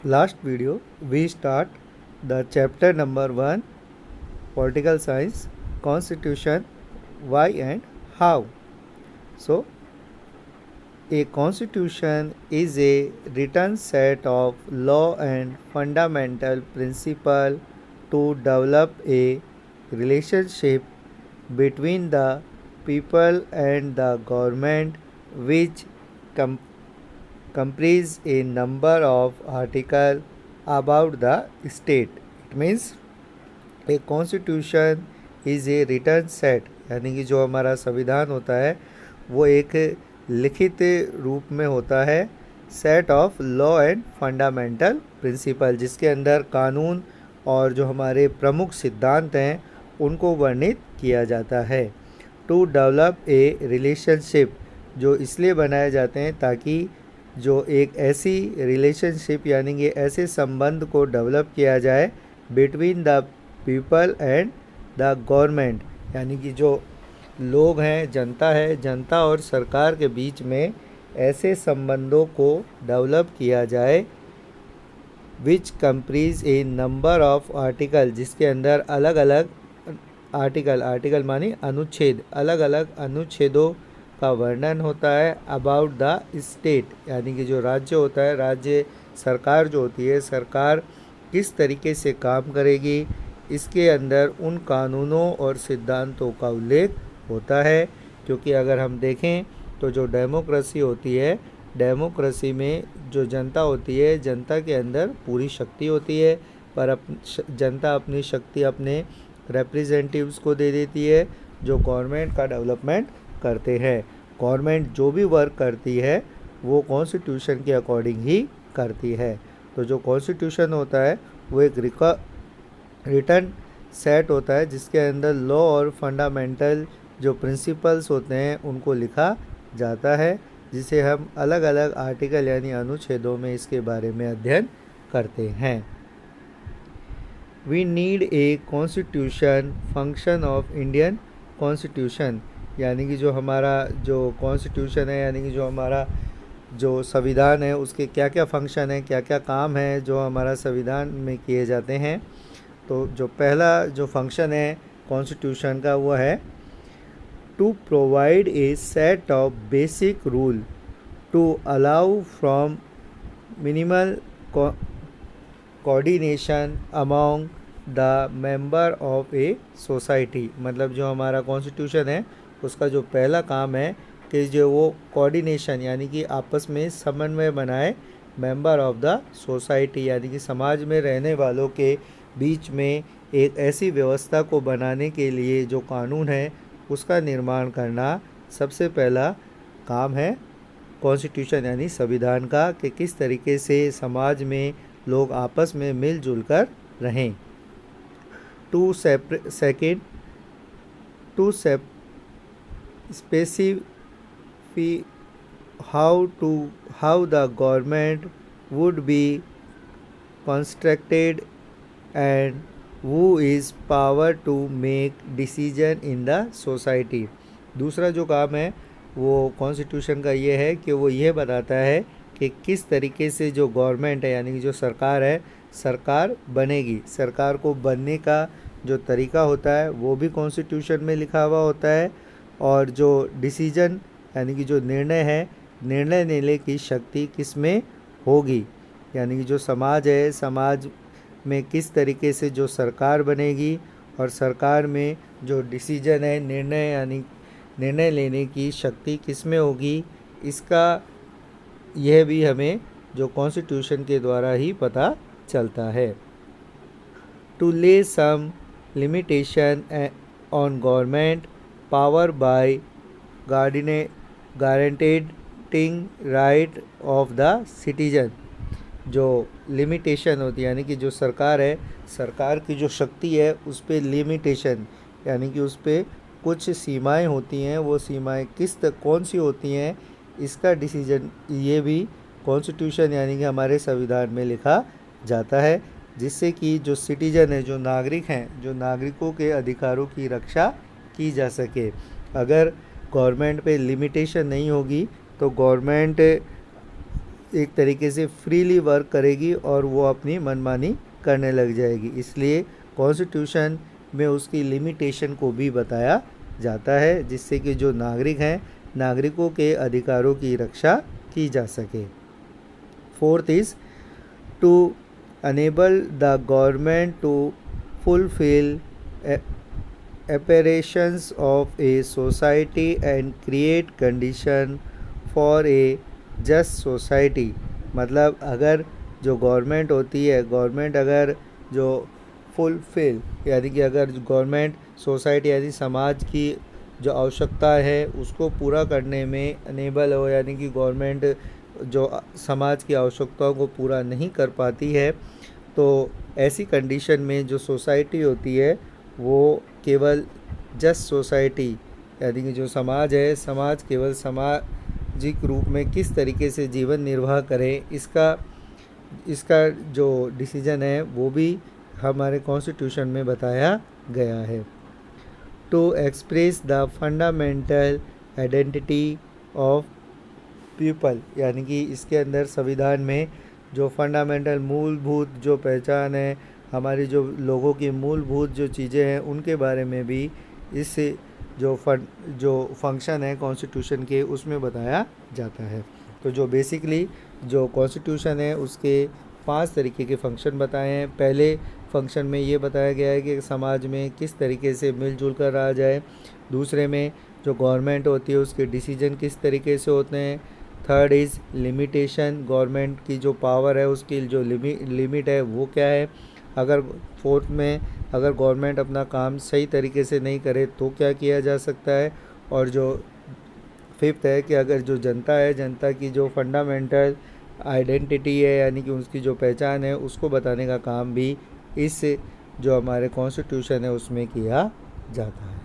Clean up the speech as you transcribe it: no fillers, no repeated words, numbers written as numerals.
Last video we start the chapter number 1 political science constitution why and how. So a constitution is a written set of law and fundamental principle to develop a relationship between the people and the government which com- comprise a number of articles about the state. It means a constitution is a written set, यानी कि जो हमारा संविधान होता है वो एक लिखित रूप में होता है set of law and fundamental principle, जिसके अंदर कानून और जो हमारे प्रमुख सिद्धांत हैं उनको वर्णित किया जाता है। टू डेवलप ए रिलेशनशिप, जो इसलिए बनाए जाते हैं ताकि जो एक ऐसी रिलेशनशिप यानी कि ऐसे संबंध को डेवलप किया जाए between the people and the government, यानी कि जो लोग हैं, जनता है, जनता और सरकार के बीच में ऐसे संबंधों को डेवलप किया जाए विच कंप्रीज ए नंबर ऑफ आर्टिकल, जिसके अंदर अलग अलग आर्टिकल मानी अनुच्छेद, अलग अलग अनुच्छेदों का वर्णन होता है अबाउट द स्टेट, यानी कि जो राज्य होता है, राज्य सरकार जो होती है, सरकार किस तरीके से काम करेगी, इसके अंदर उन कानूनों और सिद्धांतों का उल्लेख होता है। क्योंकि अगर हम देखें तो जो डेमोक्रेसी होती है, डेमोक्रेसी में जो जनता होती है, जनता के अंदर पूरी शक्ति होती है, पर जनता अपनी शक्ति अपने रिप्रेजेंटेटिव्स को दे देती है जो गवर्नमेंट का डेवलपमेंट करते हैं। गवर्नमेंट जो भी वर्क करती है वो कॉन्स्टिट्यूशन के अकॉर्डिंग ही करती है। तो जो कॉन्स्टिट्यूशन होता है वो एक रिटन सेट होता है जिसके अंदर लॉ और फंडामेंटल जो प्रिंसिपल्स होते हैं उनको लिखा जाता है, जिसे हम अलग अलग आर्टिकल यानी अनुच्छेदों में इसके बारे में अध्ययन करते हैं। We need a constitution function of Indian constitution, यानी कि जो हमारा जो कॉन्स्टिट्यूशन है, यानी कि जो हमारा जो संविधान है उसके क्या क्या फंक्शन है, क्या क्या काम है जो हमारा संविधान में किए जाते हैं। तो जो पहला जो फंक्शन है कॉन्स्टिट्यूशन का वो है to provide a set of basic rule to allow from minimal coordination among the member of a society. मतलब जो हमारा कॉन्स्टिट्यूशन है उसका जो पहला काम है कि जो वो कोऑर्डिनेशन यानी कि आपस में समन्वय बनाए मेंबर ऑफ द सोसाइटी, यानी कि समाज में रहने वालों के बीच में एक ऐसी व्यवस्था को बनाने के लिए जो कानून है उसका निर्माण करना सबसे पहला काम है कॉन्स्टिट्यूशन यानी संविधान का, कि किस तरीके से समाज में लोग आपस में मिलजुल कर रहें। To specify how the government would be constructed and who is power to make decision in the society। दूसरा जो काम है वो कॉन्स्टिट्यूशन का ये है कि वो ये बताता है कि किस तरीके से जो गवर्नमेंट है यानी कि जो सरकार है, सरकार बनेगी। सरकार को बनने का जो तरीका होता है वो भी कॉन्स्टिट्यूशन में लिखा हुआ होता है, और जो डिसीजन यानी कि जो निर्णय है, निर्णय लेने की शक्ति किस में होगी, यानी कि जो समाज है, समाज में किस तरीके से जो सरकार बनेगी और सरकार में जो डिसीजन है, निर्णय यानी निर्णय लेने की शक्ति किस में होगी, इसका यह भी हमें जो कॉन्स्टिट्यूशन के द्वारा ही पता चलता है। To lay some limitation on government power by guaranteeing right of the citizen. जो लिमिटेशन होती है यानी कि जो सरकार है, सरकार की जो शक्ति है उस पर लिमिटेशन यानी कि उस पर कुछ सीमाएं होती हैं, वो सीमाएं कौन सी होती हैं इसका डिसीजन ये भी कॉन्स्टिट्यूशन यानी कि हमारे संविधान में लिखा जाता है, जिससे कि जो सिटीजन है, जो नागरिक हैं, जो नागरिकों के अधिकारों की रक्षा की जा सके। अगर गवर्नमेंट पे लिमिटेशन नहीं होगी तो गवर्नमेंट एक तरीके से फ्रीली वर्क करेगी और वो अपनी मनमानी करने लग जाएगी। इसलिए कॉन्स्टिट्यूशन में उसकी लिमिटेशन को भी बताया जाता है, जिससे कि जो नागरिक हैं, नागरिकों के अधिकारों की रक्षा की जा सके। Fourth is to enable the government to fulfill aspirations of a society and create condition for a just society। मतलब अगर जो गवर्नमेंट होती है, गवर्नमेंट अगर जो फुलफिल यानी कि अगर गवर्नमेंट सोसाइटी यानी समाज की जो आवश्यकता है उसको पूरा करने में अनेबल हो, यानी कि गवर्नमेंट जो समाज की आवश्यकताओं को पूरा नहीं कर पाती है, तो ऐसी कंडीशन में जो सोसाइटी होती है वो केवल जस्ट सोसाइटी यानी कि जो समाज है, समाज केवल सामाजिक रूप में किस तरीके से जीवन निर्वाह करे, इसका जो डिसीजन है वो भी हमारे कॉन्स्टिट्यूशन में बताया गया है। To express the fundamental identity of people, यानी कि इसके अंदर संविधान में जो फंडामेंटल मूलभूत जो पहचान है, हमारी जो लोगों की मूलभूत जो चीज़ें हैं उनके बारे में भी इस जो फंक्शन है कॉन्स्टिट्यूशन के उसमें बताया जाता है। तो जो बेसिकली जो कॉन्स्टिट्यूशन है उसके 5 तरीके के फंक्शन बताए हैं। पहले फंक्शन में ये बताया गया है कि समाज में किस तरीके से मिलजुल कर रहा जाए। दूसरे में जो गवर्नमेंट होती है उसके डिसीजन किस तरीके से होते हैं। थर्ड इज़ लिमिटेशन, गवर्नमेंट की जो पावर है उसकी जो लिमिट है वो क्या है। अगर फोर्थ में अगर गवर्नमेंट अपना काम सही तरीके से नहीं करे तो क्या किया जा सकता है। और जो फिफ्थ है कि अगर जो जनता है, जनता की जो फंडामेंटल आइडेंटिटी है यानी कि उसकी जो पहचान है उसको बताने का काम भी इस जो हमारे कॉन्स्टिट्यूशन है उसमें किया जाता है।